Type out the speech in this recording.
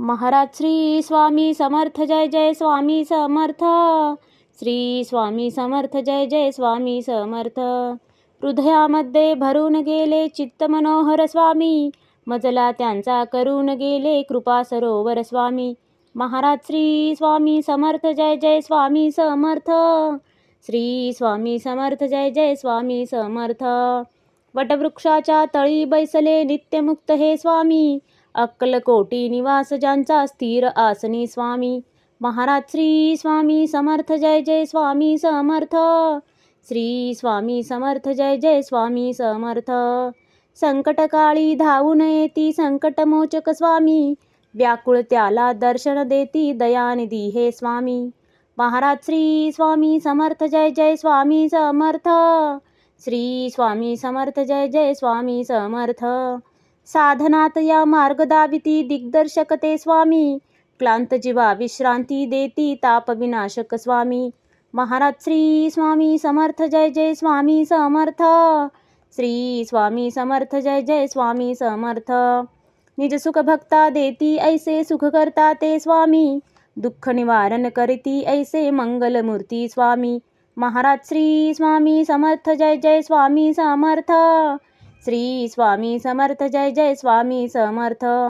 महाराज श्री स्वामी समर्थ, जय जय स्वामी समर्थ. श्री स्वामी समर्थ, जय जय स्वामी समर्थ. हृदयामध्ये भरून गेले चित्त मनोहर स्वामी, मजला त्यांचा करून गेले कृपा सरोवर स्वामी. महाराज श्री स्वामी समर्थ, जय जय स्वामी समर्थ. श्री स्वामी समर्थ, जय जय स्वामी समर्थ. वटवृक्षाच्या तळी बैसले नित्यमुक्त हे स्वामी, अक्कलकोटी निवास ज्यांचा स्थिर आसनी स्वामी. महाराज श्री स्वामी समर्थ, जय जय स्वामी समर्थ. श्री स्वामी समर्थ, जय जय स्वामी समर्थ. संकटकाळी धावून येती संकटमोचक स्वामी, व्याकुळ त्याला दर्शन देती दयानिधी हे स्वामी. महाराज श्री स्वामी समर्थ, जय जय स्वामी समर्थ. श्री स्वामी समर्थ, जय जय स्वामी समर्थ. साधनात या मार्ग दाविती दिग्दर्शक ते स्वामी, क्लांत जीवा विश्रांती देती ताप विनाशक स्वामी. महाराज श्री स्वामी समर्थ, जय जय स्वामी समर्थ. श्री स्वामी समर्थ, जय जय स्वामी समर्थ. निज सुख भक्ता देती ऐसे सुख करता ते स्वामी, दुःख निवारण करती ऐसे मंगलमूर्ती स्वामी. महाराज श्री स्वामी समर्थ, जय जय स्वामी समर्थ. श्री स्वामी समर्थ, जय जय स्वामी समर्थ.